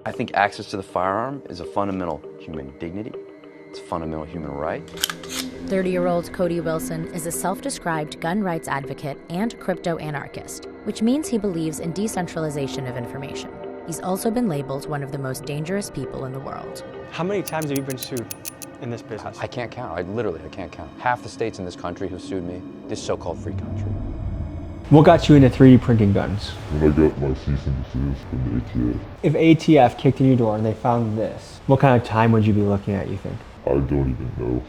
I think access to the firearm is a fundamental human dignity. It's a fundamental human right. 30-year-old Cody Wilson is a self-described gun rights advocate and crypto-anarchist, which means he believes in decentralization of information. He's also been labeled one of the most dangerous people in the world. How many times have you been sued in this business? I can't count. I can't count. Half the states in this country who sued me, this so-called free country. What got you into 3D printing guns? When I got my cease and desist from the ATF. If ATF kicked in your door and they found this, what kind of time would you be looking at, you think? I don't even know.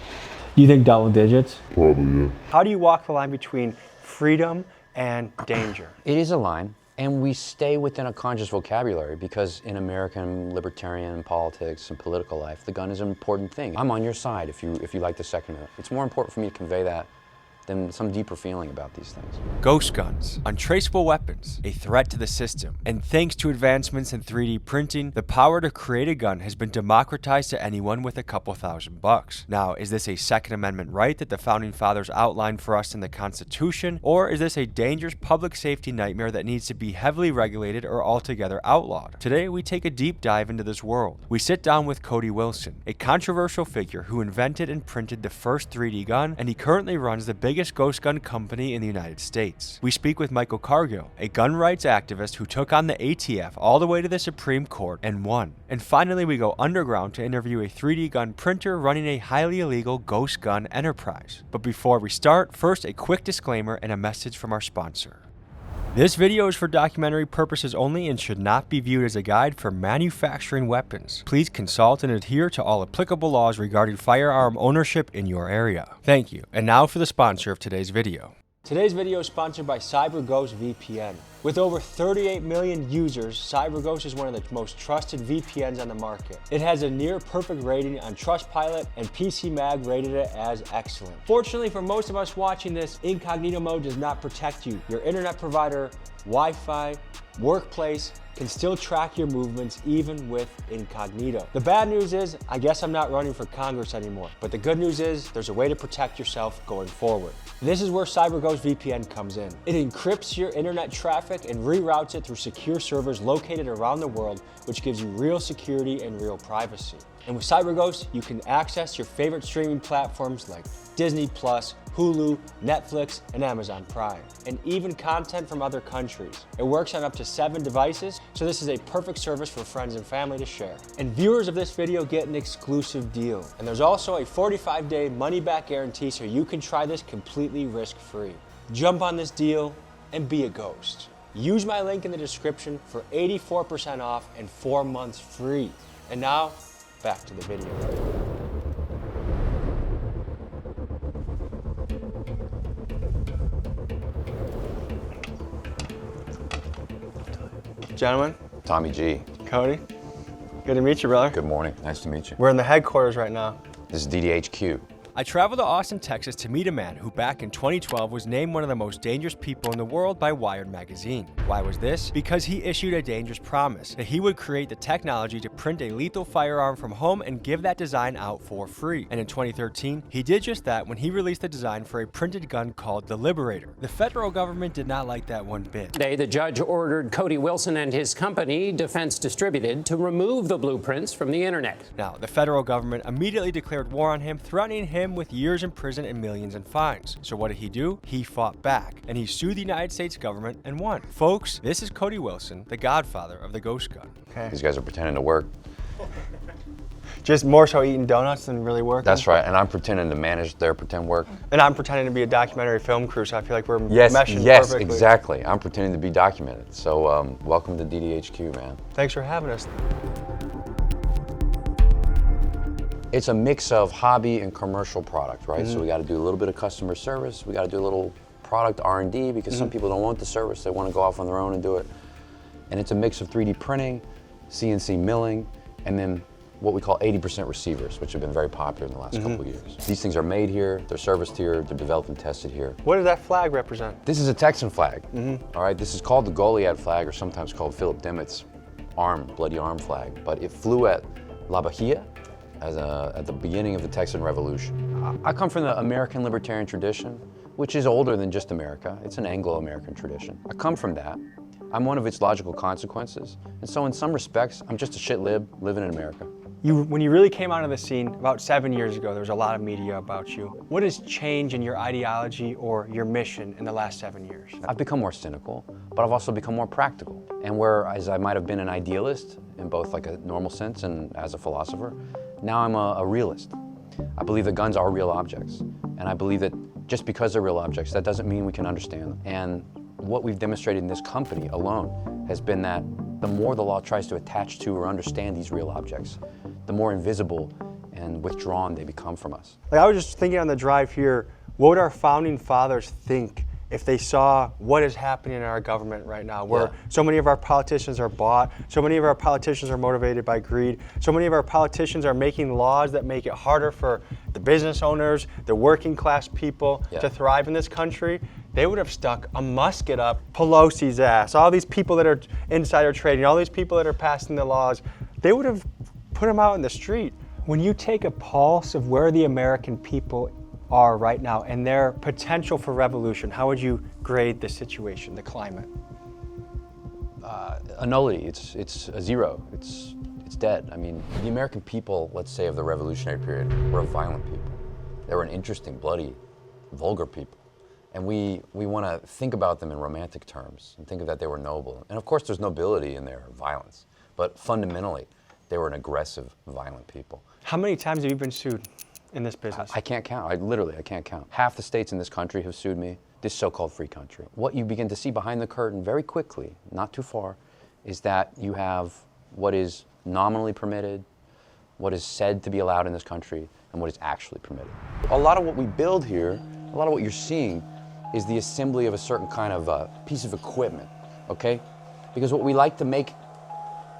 Do you think double digits? Probably, yeah. How do you walk the line between freedom and danger? It is a line, and we stay within a conscious vocabulary because in American libertarian politics and political life, the gun is an important thing. I'm on your side if you like the Second Amendment. It's more important for me to convey that than some deeper feeling about these things. Ghost guns, untraceable weapons, a threat to the system. And thanks to advancements in 3D printing, the power to create a gun has been democratized to anyone with a couple $1,000. Now, is this a Second Amendment right that the Founding Fathers outlined for us in the Constitution? Or is this a dangerous public safety nightmare that needs to be heavily regulated or altogether outlawed? Today, we take a deep dive into this world. We sit down with Cody Wilson, a controversial figure who invented and printed the first 3D gun, and he currently runs the biggest ghost gun company in the United States. We speak with Michael Cargill, a gun rights activist who took on the ATF all the way to the Supreme Court and won. And finally, we go underground to interview a 3D gun printer running a highly illegal ghost gun enterprise. But before we start, first a quick disclaimer and a message from our sponsor. This video is for documentary purposes only and should not be viewed as a guide for manufacturing weapons. Please consult and adhere to all applicable laws regarding firearm ownership in your area. Thank you. And now for the sponsor of today's video. Today's video is sponsored by CyberGhost VPN. With over 38 million users, CyberGhost is one of the most trusted VPNs on the market. It has a near perfect rating on Trustpilot, and PC Mag rated it as excellent. Fortunately for most of us watching this, incognito mode does not protect you. Your internet provider, Wi-Fi, workplace can still track your movements even with incognito. The bad news is, I guess I'm not running for Congress anymore. But the good news is, there's a way to protect yourself going forward. This is where CyberGhost VPN comes in. It encrypts your internet traffic and reroutes it through secure servers located around the world, which gives you real security and real privacy. And with CyberGhost, you can access your favorite streaming platforms like Disney+, Hulu, Netflix, and Amazon Prime, and even content from other countries. It works on up to 7 devices, so this is a perfect service for friends and family to share. And viewers of this video get an exclusive deal. And there's also a 45-day money-back guarantee, so you can try this completely risk-free. Jump on this deal and be a ghost. Use my link in the description for 84% off and 4 months free. And now, back to the video. Gentlemen, Tommy G. Cody, good to meet you, brother. Good morning. Nice to meet you. We're in the headquarters right now. This is DDHQ. I traveled to Austin, Texas to meet a man who back in 2012 was named one of the most dangerous people in the world by Wired magazine. Why was this? Because he issued a dangerous promise that he would create the technology to print a lethal firearm from home and give that design out for free. And in 2013, he did just that when he released the design for a printed gun called the Liberator. The federal government did not like that one bit. Today, the judge ordered Cody Wilson and his company, Defense Distributed, to remove the blueprints from the internet. Now, the federal government immediately declared war on him, threatening him with years in prison and millions in fines. So what did he do? He fought back, and he sued the United States government and won. Folks, this is Cody Wilson, the godfather of the ghost gun. Okay. These guys are pretending to work. Just more so eating donuts than really working? That's right, and I'm pretending to manage their pretend work. And I'm pretending to be a documentary film crew, so I feel like we're meshing perfectly. Yes, exactly. I'm pretending to be documented. So welcome to DDHQ, man. Thanks for having us. It's a mix of hobby and commercial product, right? So we got to do a little bit of customer service. We got to do a little product R&D because some people don't want the service. They want to go off on their own and do it. And it's a mix of 3D printing, CNC milling, and then what we call 80% receivers, which have been very popular in the last couple of years. These things are made here, they're serviced here, they're developed and tested here. What does that flag represent? This is a Texan flag, all right? This is called the Goliad flag, or sometimes called Philip Dimmitt's bloody arm flag. But it flew at La Bahia, at the beginning of the Texan Revolution. I come from the American libertarian tradition, which is older than just America. It's an Anglo-American tradition. I come from that. I'm one of its logical consequences. And so in some respects, I'm just a shit lib living in America. When you really came onto the scene about 7 years ago, there was a lot of media about you. What has changed in your ideology or your mission in the last 7 years? I've become more cynical, but I've also become more practical. And whereas I might have been an idealist in both like a normal sense and as a philosopher, now I'm a realist. I believe that guns are real objects. And I believe that just because they're real objects, that doesn't mean we can understand them. And what we've demonstrated in this company alone has been that the more the law tries to attach to or understand these real objects, the more invisible and withdrawn they become from us. Like, I was just thinking on the drive here, what would our founding fathers think if they saw what is happening in our government right now, where so many of our politicians are bought, so many of our politicians are motivated by greed, so many of our politicians are making laws that make it harder for the business owners, the working class people to thrive in this country. They would have stuck a musket up Pelosi's ass, all these people that are insider trading, all these people that are passing the laws, they would have put them out in the street. When you take a pulse of where the American people are right now and their potential for revolution, how would you grade the situation, the climate? A nullity, it's a zero, it's dead. I mean, the American people, let's say of the revolutionary period, were a violent people. They were an interesting, bloody, vulgar people. And we want to think about them in romantic terms and think of that they were noble. And of course there's nobility in their violence, but fundamentally, they were an aggressive, violent people. How many times have you been sued in this business? I can't count. I can't count. Half the states in this country have sued me, this so-called free country. What you begin to see behind the curtain very quickly, not too far, is that you have what is nominally permitted, what is said to be allowed in this country, and what is actually permitted. A lot of what we build here, a lot of what you're seeing, is the assembly of a certain kind of piece of equipment, okay? Because what we like to make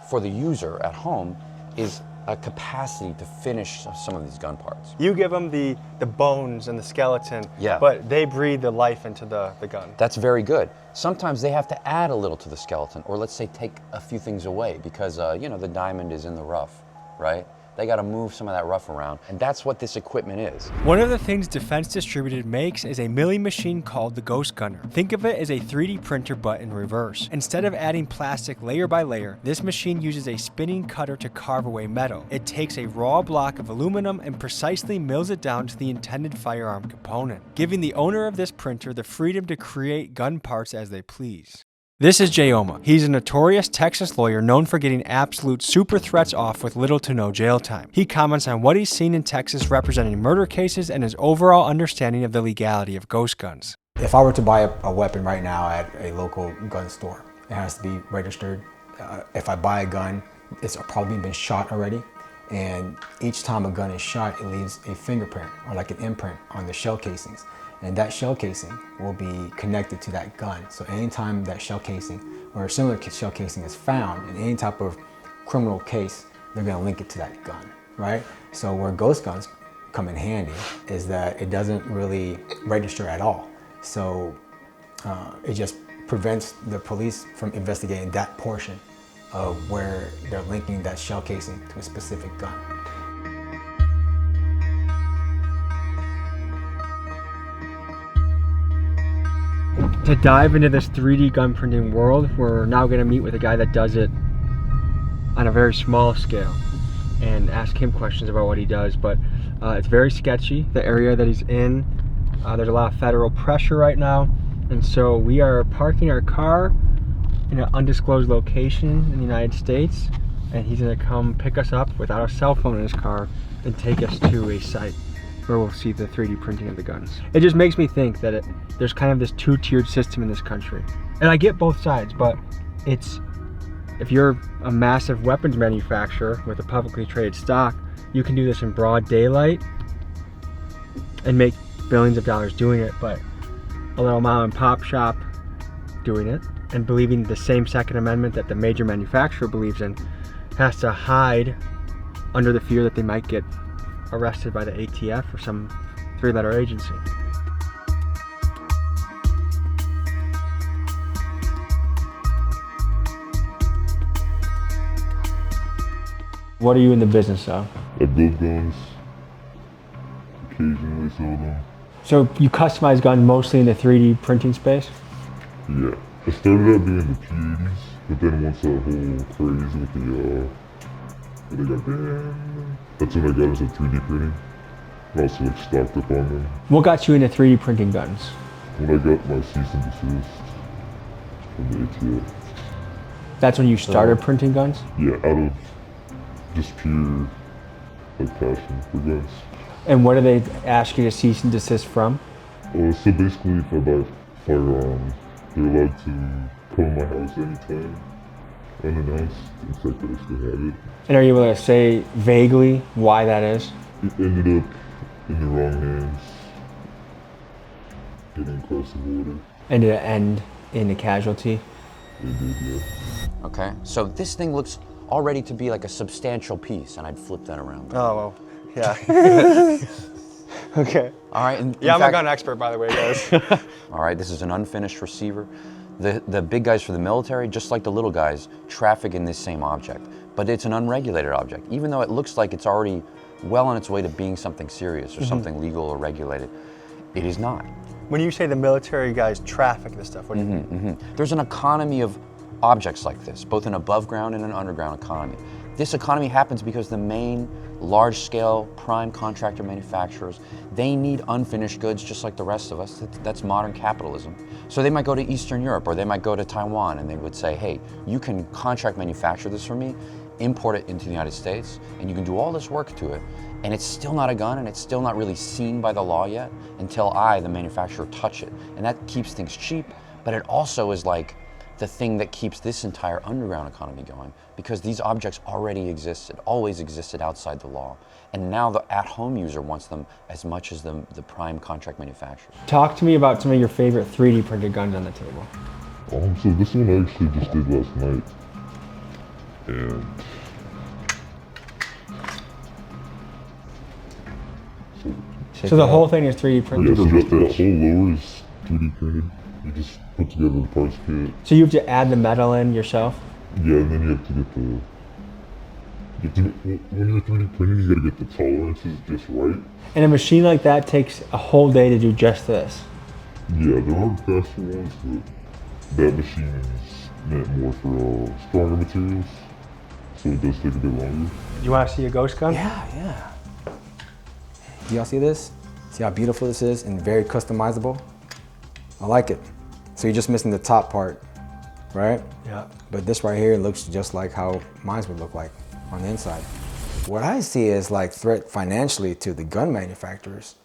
for the user at home is a capacity to finish some of these gun parts. You give them the bones and the skeleton, but they breathe the life into the gun. That's very good. Sometimes they have to add a little to the skeleton, or let's say take a few things away because you know, the diamond is in the rough, right? They got to move some of that rough around, and that's what this equipment is. One of the things Defense Distributed makes is a milling machine called the Ghost Gunner. Think of it as a 3D printer but in reverse. Instead of adding plastic layer by layer, this machine uses a spinning cutter to carve away metal. It takes a raw block of aluminum and precisely mills it down to the intended firearm component, giving the owner of this printer the freedom to create gun parts as they please. This is Jayoma. He's a notorious Texas lawyer known for getting absolute super threats off with little to no jail time. He comments on what he's seen in Texas representing murder cases and his overall understanding of the legality of ghost guns. If I were to buy a weapon right now at a local gun store, it has to be registered. If I buy a gun, it's probably been shot already. And each time a gun is shot, it leaves a fingerprint or like an imprint on the shell casings. And that shell casing will be connected to that gun. So anytime that shell casing or a similar shell casing is found in any type of criminal case, they're gonna link it to that gun, right? So where ghost guns come in handy is that it doesn't really register at all. So it just prevents the police from investigating that portion of where they're linking that shell casing to a specific gun. To dive into this 3D gun printing world, we're now going to meet with a guy that does it on a very small scale and ask him questions about what he does, but it's very sketchy, the area that he's in. There's a lot of federal pressure right now, and so we are parking our car in an undisclosed location in the United States, and he's going to come pick us up without a cell phone in his car and take us to a site where we'll see the 3D printing of the guns. It just makes me think that there's kind of this two-tiered system in this country. And I get both sides, but if you're a massive weapons manufacturer with a publicly traded stock, you can do this in broad daylight and make billions of dollars doing it, but a little mom and pop shop doing it and believing the same Second Amendment that the major manufacturer believes in has to hide under the fear that they might get arrested by the ATF or some three-letter agency. What are you in the business of? I build guns, occasionally sell them. So you customize guns mostly in the 3D printing space? Yeah. It started out being the P80s, but then once that whole craze with the, what they got banned, that's when I got into 3D printing. And also like stocked up on them. What got you into 3D printing guns? When I got my cease and desist from the ATF. That's when you started printing guns? Yeah, out of just pure like passion for guns. And what do they ask you to cease and desist from? So basically, if I buy firearms, they're allowed to come in my house anytime, unannounced, in fact that I still have it. And are you able to say vaguely why that is? It ended up in the wrong hands, getting across the border. And did it end in a casualty? It did, yeah. Okay, so this thing looks already to be like a substantial piece, and I'd flip that around. Oh, well, yeah. Okay. All right. In Yeah, I'm a fact, gun expert, by the way, guys. all right, this is an unfinished receiver. The big guys for the military, just like the little guys, traffic in this same object. But it's an unregulated object. Even though it looks like it's already well on its way to being something serious or something legal or regulated, it is not. When you say the military guys traffic this stuff, what do you mean? There's an economy of objects like this, both an above ground and an underground economy. This economy happens because the main large-scale prime contractor manufacturers, they need unfinished goods just like the rest of us. That's modern capitalism. So they might go to Eastern Europe or they might go to Taiwan and they would say, hey, you can contract manufacture this for me, import it into the United States, and you can do all this work to it, and it's still not a gun and it's still not really seen by the law yet until I, the manufacturer, touch it. And that keeps things cheap, but it also is like the thing that keeps this entire underground economy going, because these objects already existed, always existed outside the law. And now the at-home user wants them as much as the prime contract manufacturer. Talk to me about some of your favorite 3D printed guns on the table. So this one I actually just did last night. And So the whole thing is 3D printed? yeah, so that whole lower is 3D printed. You just put together the parts kit. So you have to add the metal in yourself? Yeah, and then you have to get when you're 3D printing, you gotta get the tolerances just right. And a machine like that takes a whole day to do just this? Yeah, there are faster ones, but that machine is meant more for stronger materials, so it does take a bit longer. You want to see a ghost gun? Yeah. Do y'all see this? See how beautiful this is and very customizable? I like it. So you're just missing the top part, right? Yeah. But this right here looks just like how mine would look like on the inside. What I see is like threat financially to the gun manufacturers,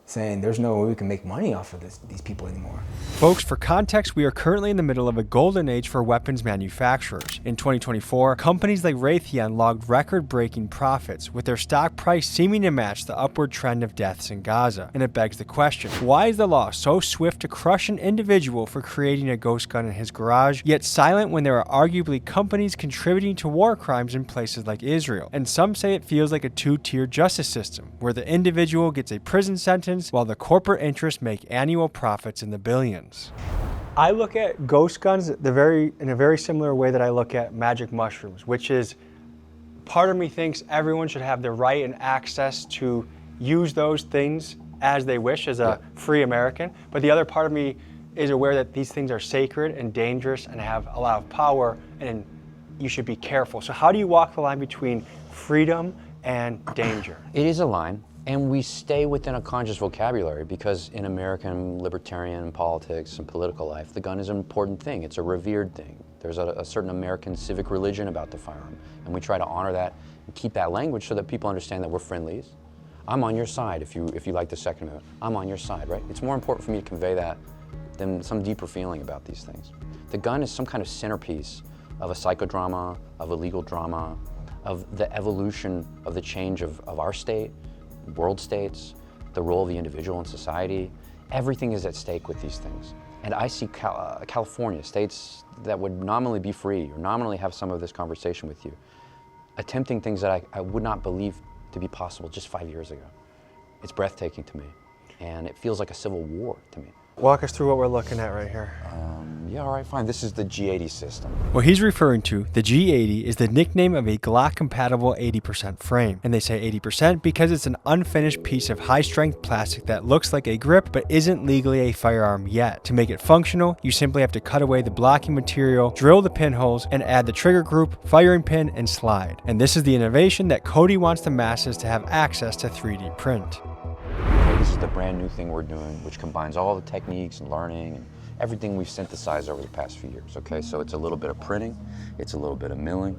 saying there's no way we can make money off of these people anymore. Folks, for context, we are currently in the middle of a golden age for weapons manufacturers. In 2024, companies like Raytheon logged record-breaking profits, with their stock price seeming to match the upward trend of deaths in Gaza. And it begs the question, why is the law so swift to crush an individual for creating a ghost gun in his garage, yet silent when there are arguably companies contributing to war crimes in places like Israel? And some say it feels like a two-tier justice system, where the individual gets a prison sentence while the corporate interests make annual profits in the billions. I look at ghost guns in a very similar way that I look at magic mushrooms, which is part of me thinks everyone should have the right and access to use those things as they wish as a free American. But the other part of me is aware that these things are sacred and dangerous and have a lot of power, and you should be careful. So how do you walk the line between freedom and danger? It is a line. And we stay within a conscious vocabulary because in American libertarian politics and political life, the gun is an important thing. It's a revered thing. There's a certain American civic religion about the firearm. And we try to honor that and keep that language so that people understand that we're friendlies. I'm on your side if you like the Second Amendment. I'm on your side, right? It's more important for me to convey that than some deeper feeling about these things. The gun is some kind of centerpiece of a psychodrama, of a legal drama, of the evolution of the change of our state, world states, the role of the individual in society. Everything is at stake with these things. And I see California, states that would nominally be free or nominally have some of this conversation with you, attempting things that I would not believe to be possible just 5 years ago. It's breathtaking to me, and it feels like a civil war to me. Walk us through what we're looking at right here. Yeah, all right, fine. This is the G80 system. What he's referring to, the G80, is the nickname of a Glock-compatible 80% frame. And they say 80% because it's an unfinished piece of high-strength plastic that looks like a grip but isn't legally a firearm yet. To make it functional, you simply have to cut away the blocking material, drill the pinholes, and add the trigger group, firing pin, and slide. And this is the innovation that Cody wants the masses to have access to 3D print. Okay, this is the brand new thing we're doing, which combines all the techniques and learning and everything we've synthesized over the past few years, okay? So it's a little bit of printing, it's a little bit of milling,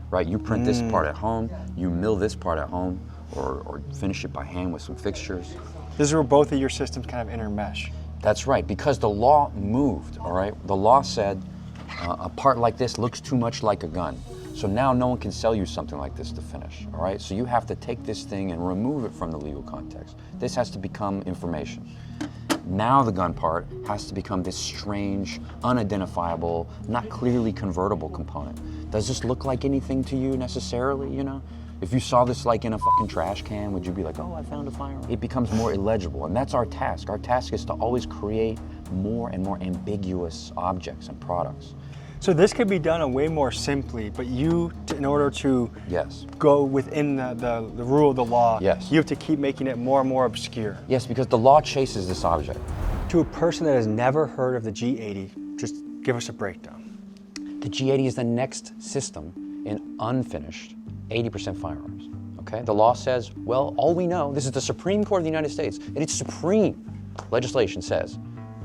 right? You print this part at home, you mill this part at home, or finish it by hand with some fixtures. This is where both of your systems kind of intermesh. That's right, because the law moved, all right? The law said a part like this looks too much like a gun. So now no one can sell you something like this to finish, all right? So you have to take this thing and remove it from the legal context. This has to become information. Now the gun part has to become this strange, unidentifiable, not clearly convertible component. Does this look like anything to you necessarily, you know? If you saw this like in a fucking trash can, would you be like, oh, I found a firearm? It becomes more illegible, and that's our task. Our task is to always create more and more ambiguous objects and products. So this could be done way more simply, but in order to go within the rule of the law, you have to keep making it more and more obscure. Yes, because the law chases this object. To a person that has never heard of the G80, just give us a breakdown. The G80 is the next system in unfinished 80% firearms, okay? The law says, well, all we know, this is the Supreme Court of the United States, and its supreme legislation says,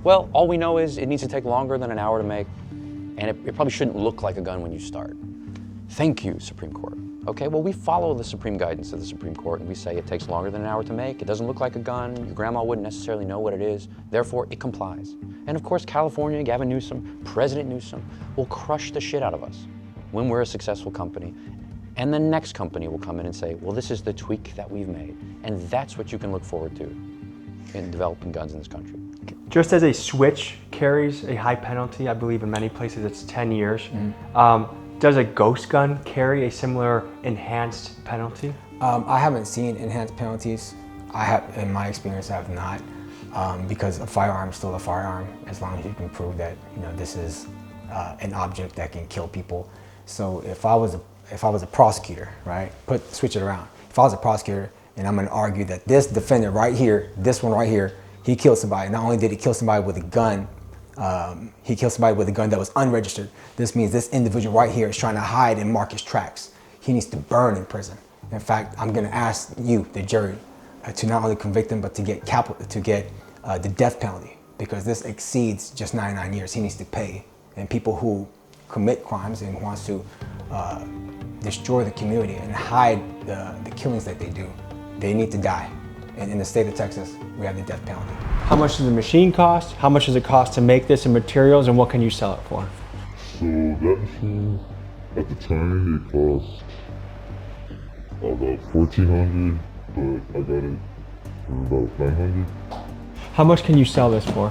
well, all we know is it needs to take longer than an hour to make, and it probably shouldn't look like a gun when you start. Thank you, Supreme Court. Okay, well, we follow the supreme guidance of the Supreme Court, and we say it takes longer than an hour to make, it doesn't look like a gun, your grandma wouldn't necessarily know what it is, therefore it complies. And of course, California, Gavin Newsom, President Newsom, will crush the shit out of us when we're a successful company. And the next company will come in and say, well, this is the tweak that we've made. And that's what you can look forward to in developing guns in this country. Just as a switch carries a high penalty, I believe in many places it's 10 years. Does a ghost gun carry a similar enhanced penalty? I haven't seen enhanced penalties. In my experience, I have not, because a firearm is still a firearm, as long as you can prove that this is an object that can kill people. So if I was a prosecutor, right, switch it around. If I was a prosecutor and I'm going to argue that this defendant right here, this one right here, he killed somebody. Not only did he kill somebody with a gun, he killed somebody with a gun that was unregistered. This means this individual right here is trying to hide and mark his tracks. He needs to burn in prison. In fact, I'm going to ask you, the jury, to not only convict him, but to get the death penalty, because this exceeds just 99 years. He needs to pay. And people who commit crimes and wants to destroy the community and hide the killings that they do, they need to die. And in the state of Texas, we have the death penalty. How much does the machine cost? How much does it cost to make this in materials, and what can you sell it for? So that machine, at the time, it cost about $1,400, but I got it for about $900. How much can you sell this for?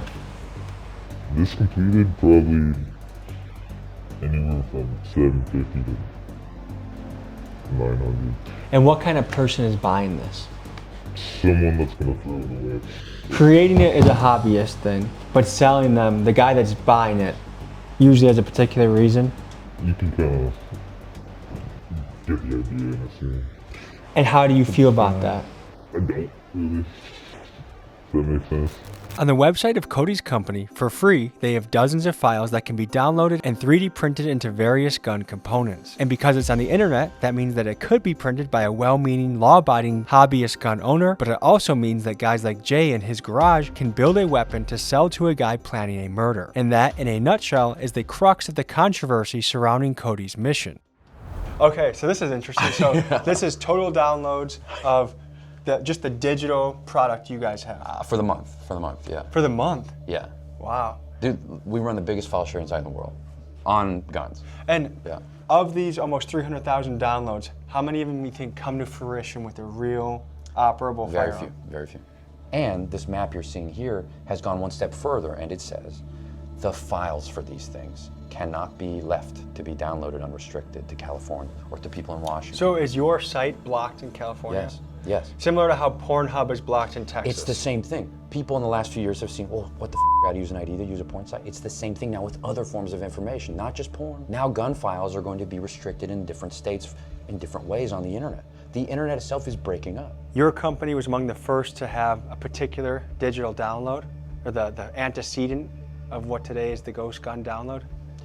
This completed, probably anywhere from $750 to $900. And what kind of person is buying this? Someone that's gonna throw it away. Creating it is a hobbyist thing, but selling them, the guy that's buying it, usually has a particular reason. You can kind of get the idea in a scene. And how do you feel about that? I don't really. Does that make sense? On the website of Cody's company, for free, they have dozens of files that can be downloaded and 3D printed into various gun components. And because it's on the internet, that means that it could be printed by a well-meaning, law-abiding hobbyist gun owner, but it also means that guys like Jay in his garage can build a weapon to sell to a guy planning a murder. And that, in a nutshell, is the crux of the controversy surrounding Cody's mission. Okay, so this is interesting. So this is total downloads of just the digital product you guys have. For the month, yeah. For the month? Yeah. Wow. Dude, we run the biggest file sharing site in the world on guns. And of these almost 300,000 downloads, how many of them you think come to fruition with a real operable firearm? Very few. And this map you're seeing here has gone one step further, and it says the files for these things cannot be left to be downloaded unrestricted to California or to people in Washington. So is your site blocked in California? Yes. Similar to how Pornhub is blocked in Texas. It's the same thing. People in the last few years have seen, oh, what the forgot to use an ID to use a porn site. It's the same thing now with other forms of information, not just porn. Now gun files are going to be restricted in different states in different ways on the internet. The internet itself is breaking up. Your company was among the first to have a particular digital download, or the antecedent of what today is the ghost gun download.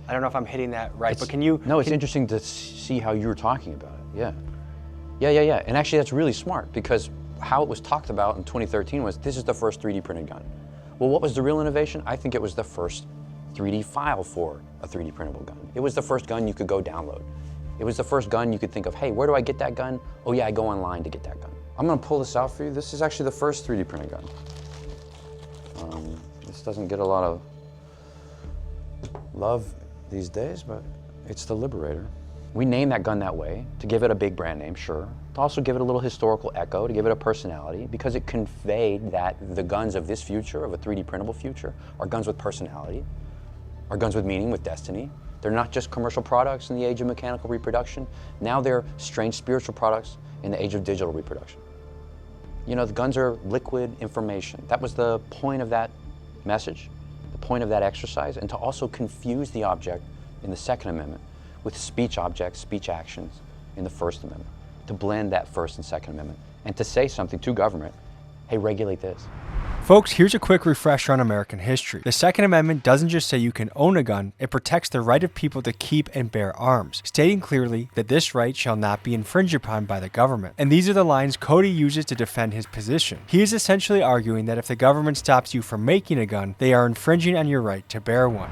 I don't know if I'm hitting that right, but can you... No, it's interesting to see how you were talking about it, yeah. Yeah. And actually that's really smart, because how it was talked about in 2013 was, this is the first 3D printed gun. Well, what was the real innovation? I think it was the first 3D file for a 3D printable gun. It was the first gun you could go download. It was the first gun you could think of, hey, where do I get that gun? Oh yeah, I go online to get that gun. I'm gonna pull this out for you. This is actually the first 3D printed gun. This doesn't get a lot of love these days, but it's the Liberator. We named that gun that way to give it a big brand name, sure. To also give it a little historical echo, to give it a personality, because it conveyed that the guns of this future, of a 3D printable future, are guns with personality, are guns with meaning, with destiny. They're not just commercial products in the age of mechanical reproduction. Now they're strange spiritual products in the age of digital reproduction. You know, the guns are liquid information. That was the point of that message, the point of that exercise, and to also confuse the object in the Second Amendment with speech objects, speech actions in the First Amendment, to blend that First and Second Amendment, and to say something to government, hey, regulate this. Folks, here's a quick refresher on American history. The Second Amendment doesn't just say you can own a gun, it protects the right of people to keep and bear arms, stating clearly that this right shall not be infringed upon by the government. And these are the lines Cody uses to defend his position. He is essentially arguing that if the government stops you from making a gun, they are infringing on your right to bear one.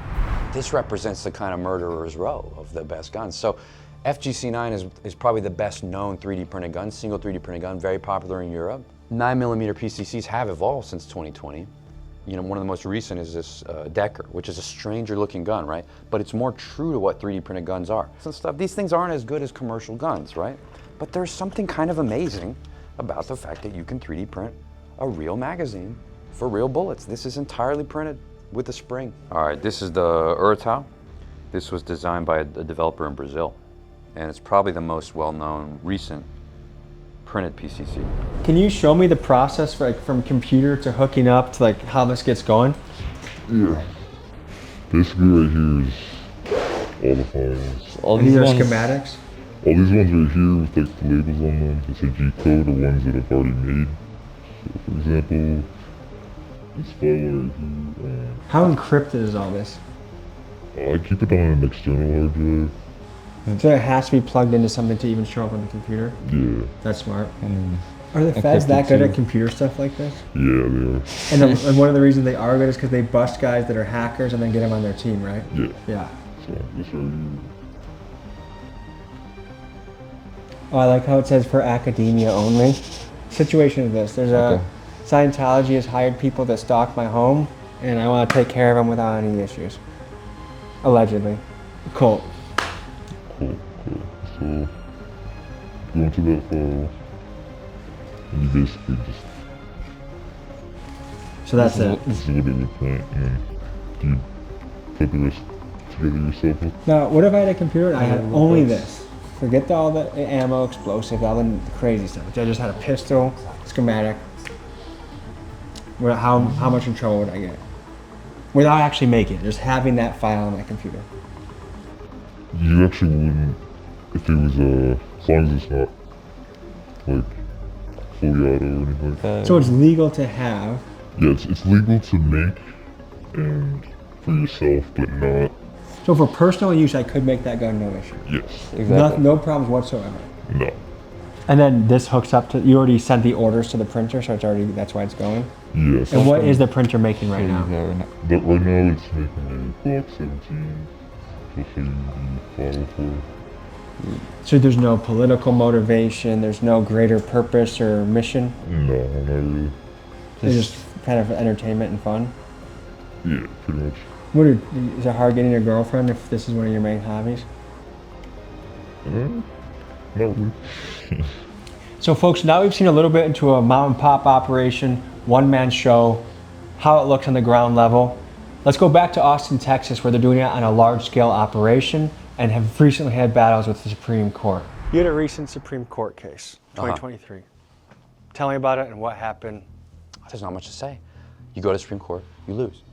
This represents the kind of murderer's row of the best guns. So FGC9 is probably the best known 3D printed gun, single 3D printed gun, very popular in Europe. 9mm PCCs have evolved since 2020. You know, one of the most recent is this Decker, which is a stranger looking gun, right? But it's more true to what 3D printed guns are. Some stuff, these things aren't as good as commercial guns, right? But there's something kind of amazing about the fact that you can 3D print a real magazine for real bullets. This is entirely printed with a spring. All right, this is the Urtal. This was designed by a developer in Brazil, and it's probably the most well-known recent printed PCC. Can you show me the process for, like, from computer to hooking up to like how this gets going? Yeah. Basically right here is all the files. All these are schematics? All these ones right here with like the labels on them, that say G-code, are ones that I've already made. So for example, this file right here. How encrypted is all this? I keep it on an external hard drive. So it has to be plugged into something to even show up on the computer? Yeah. That's smart. Are the feds that good at computer stuff like this? Yeah, they are. And one of the reasons they are good is because they bust guys that are hackers and then get them on their team, right? Yeah. Yeah. So this right here. Oh, I like how it says for academia only. Situation is this. There's a Scientology has hired people that stalk my home, and I want to take care of them without any issues. Allegedly. Cool. Cool. So go into that file, and you basically just. So that's it. This is what it would print, and then you put the rest together yourself. Now, what if I had a computer and I had only this? Forget all the ammo, explosives, all the crazy stuff. I just had a pistol, schematic. How much in trouble would I get? Without actually making it, just having that file on my computer. You actually wouldn't, if it was, as long as it's not, like, fully auto or anything like that. So it's legal to have? Yeah, it's legal to make and for yourself, but not. So for personal use, I could make that gun, no issue? Yes. Exactly. No problems whatsoever? No. And then this hooks up to, you already sent the orders to the printer, so it's already, that's why it's going? Yes. And what is the printer making right now? But right now it's making a Glock 17. So there's no political motivation, there's no greater purpose or mission? No, not really. It's just kind of entertainment and fun? Yeah, pretty much. Is it hard getting a girlfriend if this is one of your main hobbies? Not really. So folks, now we've seen a little bit into a mom and pop operation, one-man show, how it looks on the ground level. Let's go back to Austin, Texas, where they're doing it on a large-scale operation and have recently had battles with the Supreme Court. You had a recent Supreme Court case, 2023. Tell me about it and what happened. There's not much to say. You go to the Supreme Court, you lose.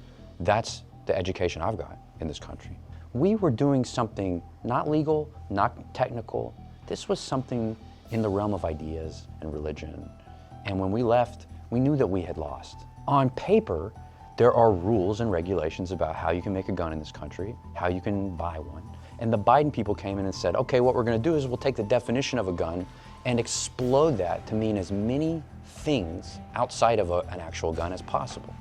That's the education I've got in this country. We were doing something not legal, not technical. This was something in the realm of ideas and religion. And when we left, we knew that we had lost. On paper, there are rules and regulations about how you can make a gun in this country, how you can buy one. And the Biden people came in and said, okay, what we're gonna do is we'll take the definition of a gun and explode that to mean as many things outside of an actual gun as possible.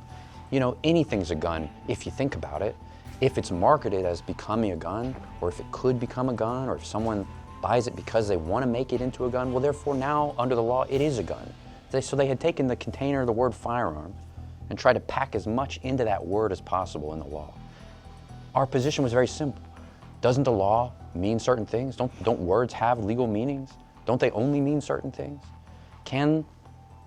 You know, anything's a gun if you think about it. If it's marketed as becoming a gun, or if it could become a gun, or if someone buys it because they want to make it into a gun, well, therefore now, under the law, it is a gun. So they had taken the container of the word firearm and tried to pack as much into that word as possible in the law. Our position was very simple. Doesn't the law mean certain things? Don't words have legal meanings? Don't they only mean certain things? Can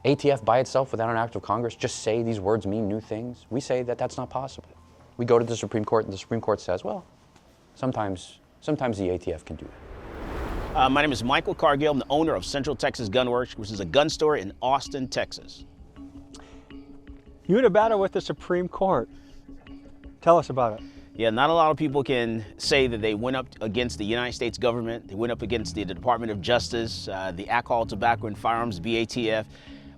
ATF by itself, without an act of Congress, just say these words mean new things? We say that that's not possible. We go to the Supreme Court, and the Supreme Court says, well, sometimes the ATF can do that. My name is Michael Cargill. I'm the owner of Central Texas Gun Works, which is a gun store in Austin, Texas. You had a battle with the Supreme Court. Tell us about it. Yeah, not a lot of people can say that they went up against the United States government. They went up against the Department of Justice, the Alcohol, Tobacco, and Firearms, BATF.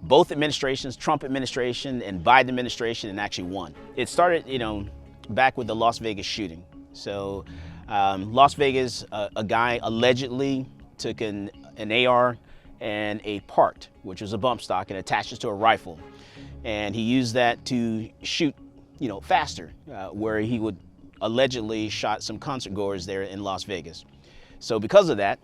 Both administrations, Trump administration and Biden administration, and actually won. It started, back with the Las Vegas shooting. So Las Vegas, a guy allegedly took an AR and a part, which was a bump stock, and attached it to a rifle. And he used that to shoot, faster, where he would allegedly shot some concert goers there in Las Vegas. So because of that,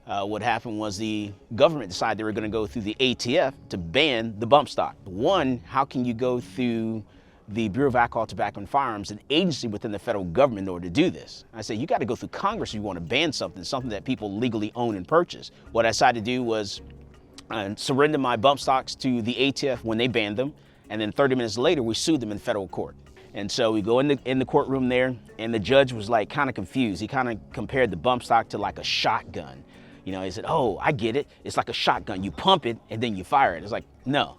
what happened was the government decided they were going to go through the ATF to ban the bump stock. One, how can you go through the Bureau of Alcohol, Tobacco, and Firearms, an agency within the federal government, in order to do this? I said, you got to go through Congress if you want to ban something that people legally own and purchase. What I decided to do was surrender my bump stocks to the ATF when they banned them, and then 30 minutes later, we sued them in federal court. And so we go in the courtroom there, and the judge was like kind of confused. He kind of compared the bump stock to like a shotgun. He said, oh, I get it. It's like a shotgun. You pump it and then you fire it. It's like, no,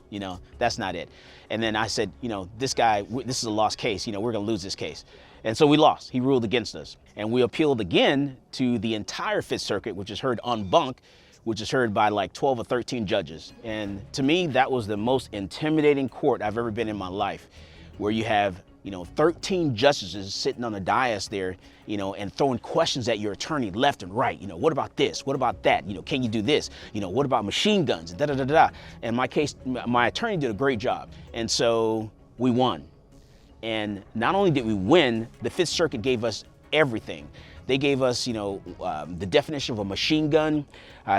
that's not it. And then I said, this is a lost case. We're going to lose this case. And so we lost. He ruled against us. And we appealed again to the entire Fifth Circuit, which is heard en banc, which is heard by like 12 or 13 judges. And to me, that was the most intimidating court I've ever been in my life, where you have 13 justices sitting on the dais there, and throwing questions at your attorney left and right. What about this? What about that? Can you do this? What about machine guns? Da da da da. And my attorney did a great job. And so we won. And not only did we win, the Fifth Circuit gave us everything. They gave us, the definition of a machine gun.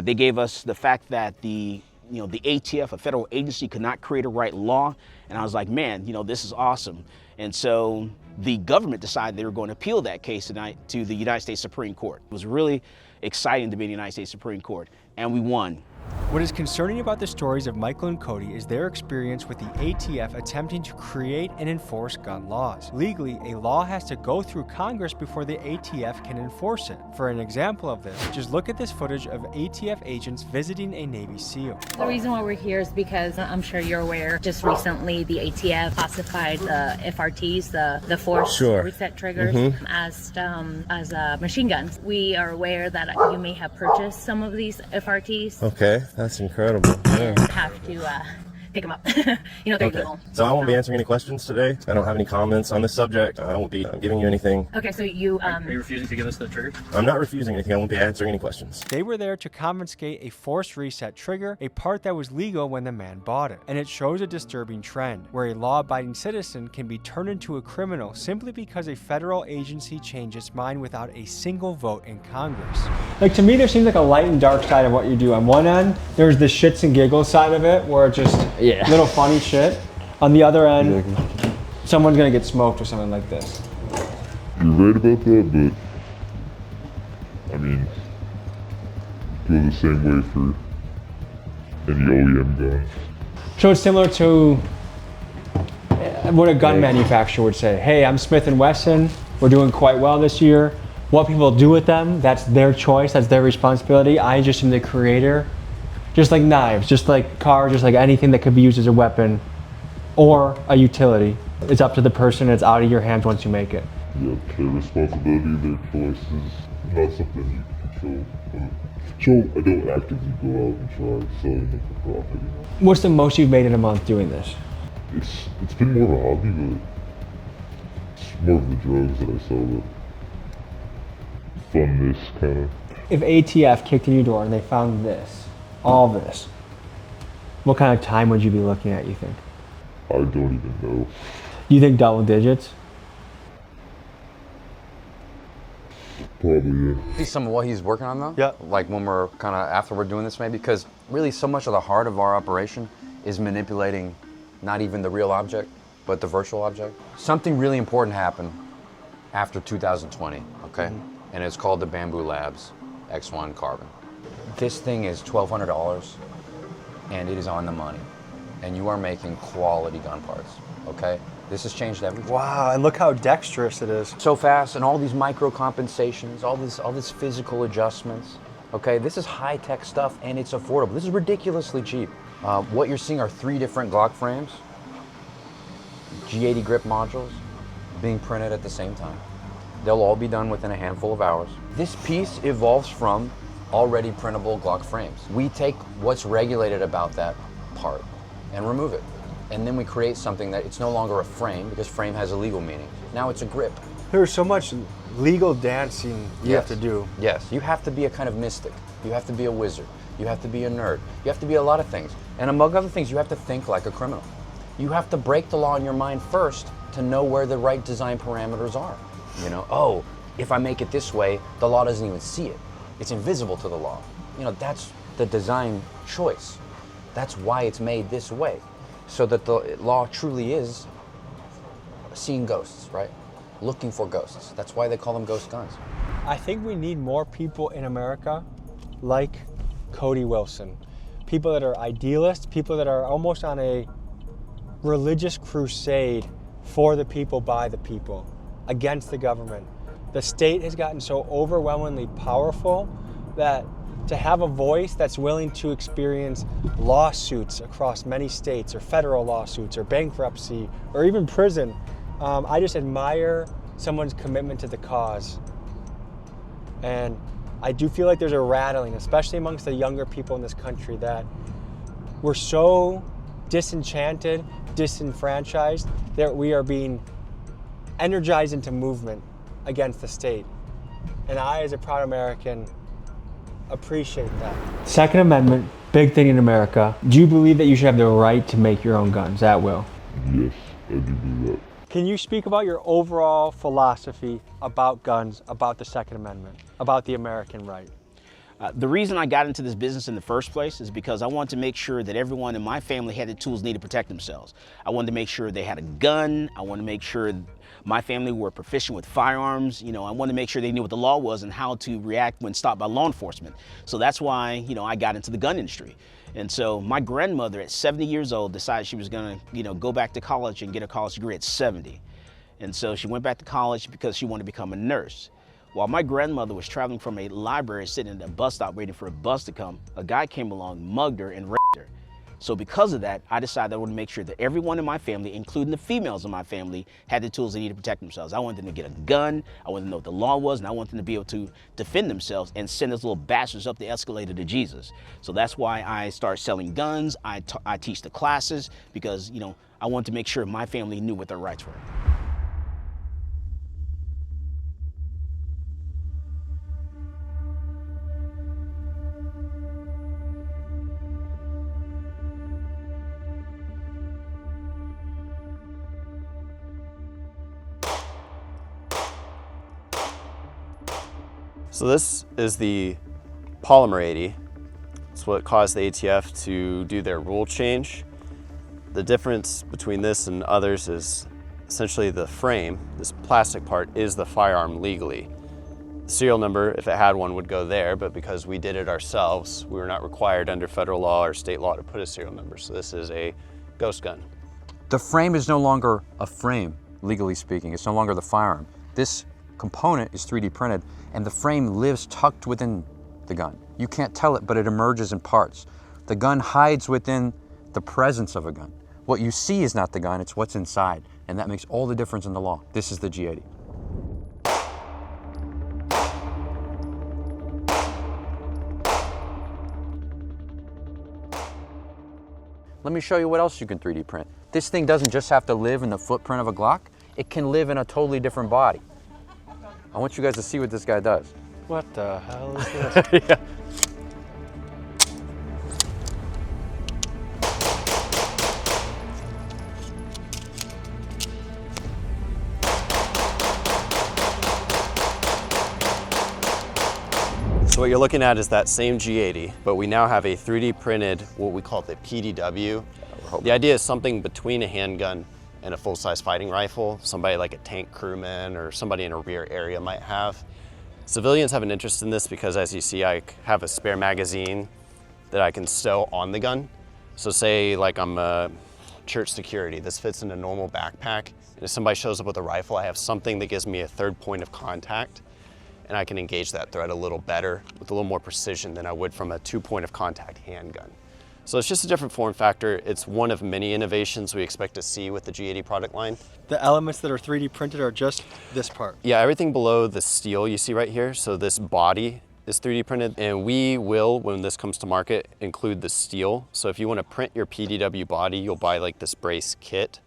They gave us the fact that the ATF, a federal agency, could not create or write law. And I was like, man, this is awesome. And so the government decided they were going to appeal that case tonight to the United States Supreme Court. It was really exciting to be in the United States Supreme Court, and we won. What is concerning about the stories of Michael and Cody is their experience with the ATF attempting to create and enforce gun laws. Legally, a law has to go through Congress before the ATF can enforce it. For an example of this, just look at this footage of ATF agents visiting a Navy SEAL. The reason why we're here is because I'm sure you're aware, just recently the ATF classified the FRTs, the force reset triggers, as machine guns. We are aware that you may have purchased some of these FRTs. Okay, that's incredible. And have to pick them up. They're legal. So I won't be answering any questions today. I don't have any comments on this subject. I won't be giving you anything. Okay, so you... Are you refusing to give us the trigger? I'm not refusing anything. I won't be answering any questions. They were there to confiscate a force reset trigger, a part that was legal when the man bought it. And it shows a disturbing trend, where a law-abiding citizen can be turned into a criminal simply because a federal agency changed its mind without a single vote in Congress. Like, to me, there seems like a light and dark side of what you do. On one end, there's the shits and giggles side of it, where it's just little funny shit. On the other end, someone's gonna get smoked or something like this. You're right about that, but I mean, it goes the same way for any OEM guns. So it's similar to what a gun manufacturer would say. Hey, I'm Smith & Wesson. We're doing quite well this year. What people do with them, that's their choice, that's their responsibility. I just am the creator. Just like knives, just like cars, just like anything that could be used as a weapon or a utility. It's up to the person, it's out of your hands once you make it. Yeah, their responsibility, their choice is not something you can control. So I don't actively go out and try selling them for profit. You know? What's the most you've made in a month doing this? It's been more of a hobby, but it's more of the drugs that I sell, the funness kind of. If ATF kicked in your door and they found this, all this, what kind of time would you be looking at, you think? I don't even know. You think double digits? Probably, yeah. See some of what he's working on though? Yeah. Like when we're kind of, after we're doing this maybe, because really so much of the heart of our operation is manipulating not even the real object, but the virtual object. Something really important happened after 2020, okay? And it's called the Bamboo Labs X1 Carbon. This thing is $1,200 and it is on the money. And you are making quality gun parts, okay? This has changed everything. Wow, and look how dexterous it is. So fast, and all these micro compensations, all this physical adjustments. Okay, this is high-tech stuff, and it's affordable. This is ridiculously cheap. What you're seeing are 3 different Glock frames, G80 grip modules, being printed at the same time. They'll all be done within a handful of hours. This piece evolves from already printable Glock frames. We take what's regulated about that part and remove it. And then we create something that it's no longer a frame, because frame has a legal meaning. Now it's a grip. There's so much legal dancing you have to do. Yes, you have to be a kind of mystic. You have to be a wizard. You have to be a nerd. You have to be a lot of things. And among other things, you have to think like a criminal. You have to break the law in your mind first to know where the right design parameters are. You know, oh, if I make it this way, the law doesn't even see it. It's invisible to the law. You know, that's the design choice. That's why it's made this way. So that the law truly is seeing ghosts, right? Looking for ghosts. That's why they call them ghost guns. I think we need more people in America like Cody Wilson. People that are idealists, people that are almost on a religious crusade for the people, by the people, against the government. The state has gotten so overwhelmingly powerful that to have a voice that's willing to experience lawsuits across many states, or federal lawsuits, or bankruptcy, or even prison, I just admire someone's commitment to the cause. And I do feel like there's a rattling, especially amongst the younger people in this country, that we're so disenchanted, disenfranchised, that we are being energized into movement against the state. And I, as a proud American, appreciate that. Second Amendment, big thing in America. Do you believe that you should have the right to make your own guns at will? Yes, I do believe that. Can you speak about your overall philosophy about guns, about the Second Amendment, about the American right? The reason I got into this business in the first place is because I wanted to make sure that everyone in my family had the tools needed to protect themselves. I wanted to make sure they had a gun. I wanted to make sure my family were proficient with firearms. You know, I wanted to make sure they knew what the law was and how to react when stopped by law enforcement. So that's why, you know, I got into the gun industry. And so my grandmother at 70 years old decided she was gonna, you know, go back to college and get a college degree at 70. And so she went back to college because she wanted to become a nurse. While my grandmother was traveling from a library, sitting at a bus stop waiting for a bus to come, a guy came along, mugged her, and raped her. So because of that, I decided I wanted to make sure that everyone in my family, including the females in my family, had the tools they needed to protect themselves. I wanted them to get a gun, I wanted them to know what the law was, and I wanted them to be able to defend themselves and send those little bastards up the escalator to Jesus. So that's why I started selling guns. I teach the classes because, you know, I wanted to make sure my family knew what their rights were. So this is the polymer 80. It's what caused the ATF to do their rule change. The difference between this and others is essentially the frame. This plastic part is the firearm legally. The serial number, if it had one, would go there, but because we did it ourselves, we were not required under federal law or state law to put a serial number. So this is a ghost gun. The frame is no longer a frame, legally speaking. It's no longer the firearm. This component is 3D printed, and the frame lives tucked within the gun. You can't tell it, but it emerges in parts. The gun hides within the presence of a gun. What you see is not the gun, it's what's inside. And that makes all the difference in the law. This is the G80. Let me show you what else you can 3D print. This thing doesn't just have to live in the footprint of a Glock, it can live in a totally different body. I want you guys to see what this guy does. What the hell is this? Yeah. So what you're looking at is that same G80, but we now have a 3D printed, what we call the PDW. The idea is something between a handgun and a full-size fighting rifle, somebody like a tank crewman or somebody in a rear area might have. Civilians have an interest in this because, as you see, I have a spare magazine that I can stow on the gun. So say like I'm a church security, this fits in a normal backpack, and if somebody shows up with a rifle, I have something that gives me a third point of contact, and I can engage that threat a little better with a little more precision than I would from a 2-point of contact handgun. So it's just a different form factor. It's one of many innovations we expect to see with the G80 product line. The elements that are 3D printed are just this part? Yeah, everything below the steel you see right here. So this body is 3D printed, and we will, when this comes to market, include the steel. So if you want to print your PDW body, you'll buy like this brace kit,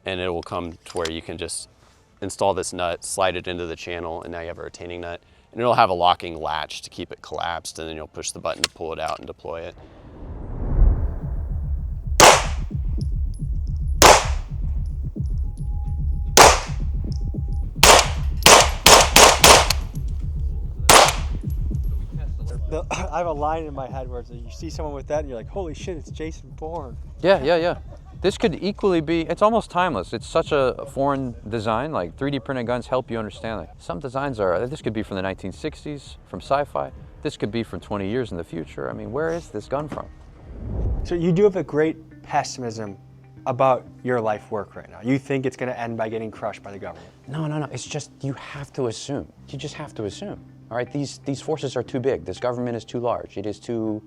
and it will come to where you can just install this nut, slide it into the channel, and now you have a retaining nut. And it'll have a locking latch to keep it collapsed, and then you'll push the button to pull it out and deploy it. I have a line in my head where it's like you see someone with that and you're like, holy shit, it's Jason Bourne. Yeah. This could equally be, it's almost timeless. It's such a foreign design, like 3D printed guns help you understand it. Some designs are, this could be from the 1960s, from sci-fi. This could be from 20 years in the future. I mean, where is this gun from? So you do have a great pessimism about your life work right now. You think it's gonna end by getting crushed by the government. No. It's just, you have to assume. You just have to assume. All right, these forces are too big. This government is too large. It is too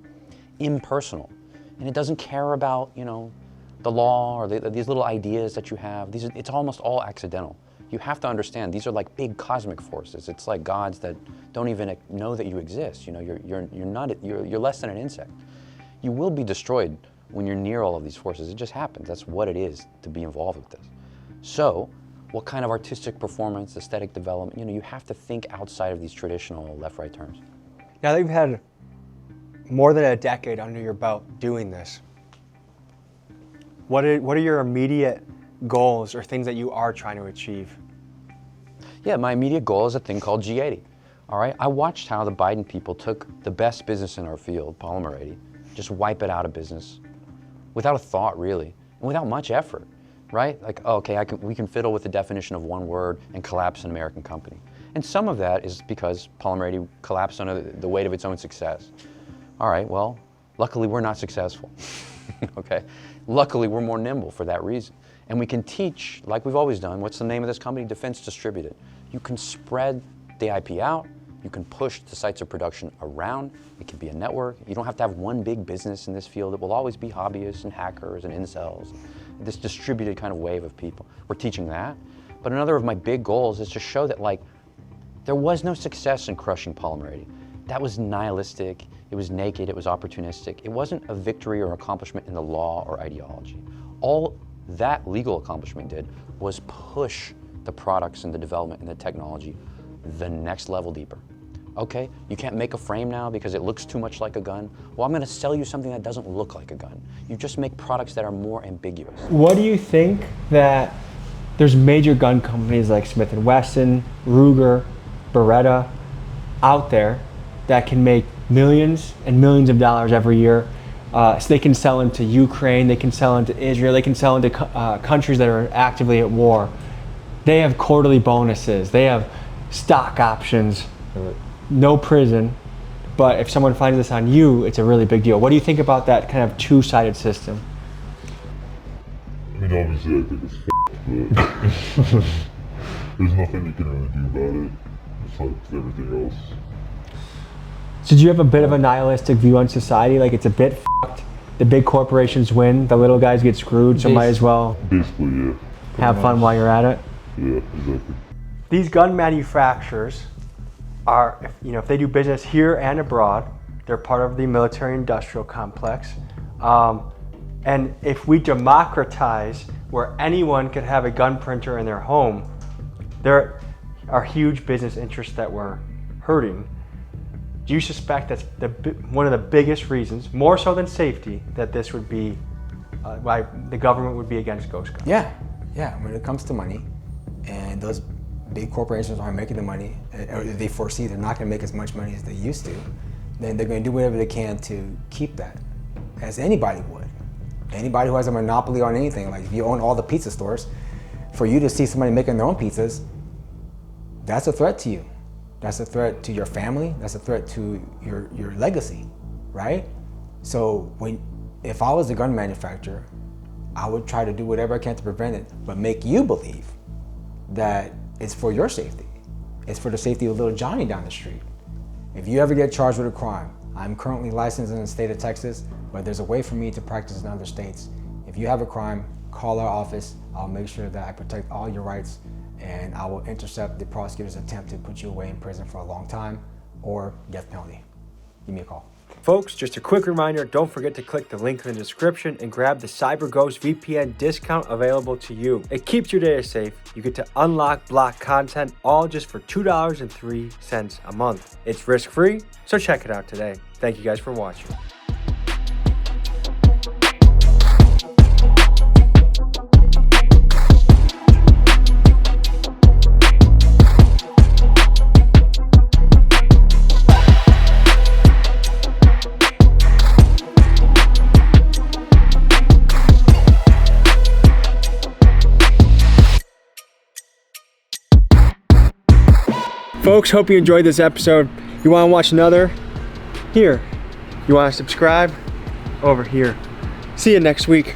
impersonal. And it doesn't care about, the law or these little ideas that you have. It's almost all accidental. You have to understand, these are like big cosmic forces. It's like gods that don't even know that you exist. You're less than an insect. You will be destroyed when you're near all of these forces. It just happens. That's what it is to be involved with this. So, what kind of artistic performance, aesthetic development, you have to think outside of these traditional left-right terms. Now that you've had more than a decade under your belt doing this, what are your immediate goals or things that you are trying to achieve? Yeah, my immediate goal is a thing called G80. All right, I watched how the Biden people took the best business in our field, polymer 80, just wipe it out of business without a thought, really, and without much effort. Right? Like, okay, we can fiddle with the definition of one word and collapse an American company. And some of that is because polymer 80 collapsed under the weight of its own success. All right, well, luckily we're not successful, okay? Luckily we're more nimble for that reason. And we can teach, like we've always done, what's the name of this company? Defense Distributed. You can spread the IP out, you can push the sites of production around, it can be a network. You don't have to have one big business in this field. It will always be hobbyists and hackers and incels. This distributed kind of wave of people. We're teaching that. But another of my big goals is to show that there was no success in crushing polymer 80. That was nihilistic, it was naked, it was opportunistic. It wasn't a victory or accomplishment in the law or ideology. All that legal accomplishment did was push the products and the development and the technology the next level deeper. Okay, you can't make a frame now because it looks too much like a gun. Well, I'm gonna sell you something that doesn't look like a gun. You just make products that are more ambiguous. What do you think that there's major gun companies like Smith & Wesson, Ruger, Beretta out there that can make millions and millions of dollars every year? So they can sell into Ukraine, they can sell into Israel, they can sell into countries that are actively at war. They have quarterly bonuses, they have stock options. No prison, but if someone finds this on you, it's a really big deal. What do you think about that kind of two-sided system? I mean, obviously I think it's but there's nothing you can really do about it. It's like everything else. So do you have a bit of a nihilistic view on society? Like it's a bit f***ed, the big corporations win, the little guys get screwed, so might as well. Basically, yeah. Have fun while you're at it. Yeah, exactly. These gun manufacturers are, if they do business here and abroad, they're part of the military-industrial complex. And if we democratize where anyone could have a gun printer in their home, there are huge business interests that we're hurting. Do you suspect that's one of the biggest reasons, more so than safety, that this would be why the government would be against ghost guns? Yeah. When it comes to money, and those big corporations aren't making the money, or they foresee they're not going to make as much money as they used to, then they're going to do whatever they can to keep that, as anybody would. Anybody who has a monopoly on anything, like if you own all the pizza stores, for you to see somebody making their own pizzas, that's a threat to you. That's a threat to your family. That's a threat to your legacy, right? So if I was a gun manufacturer, I would try to do whatever I can to prevent it, but make you believe that it's for your safety. It's for the safety of little Johnny down the street. If you ever get charged with a crime, I'm currently licensed in the state of Texas, but there's a way for me to practice in other states. If you have a crime, call our office. I'll make sure that I protect all your rights, and I will intercept the prosecutor's attempt to put you away in prison for a long time or death penalty. Give me a call. Folks, just a quick reminder, don't forget to click the link in the description and grab the CyberGhost VPN discount available to you. It keeps your data safe. You get to unlock block content, all just for $2.03 a month. It's risk-free, so check it out today. Thank you guys for watching. Folks, hope you enjoyed this episode. You want to watch another? Here. You want to subscribe? Over here. See you next week.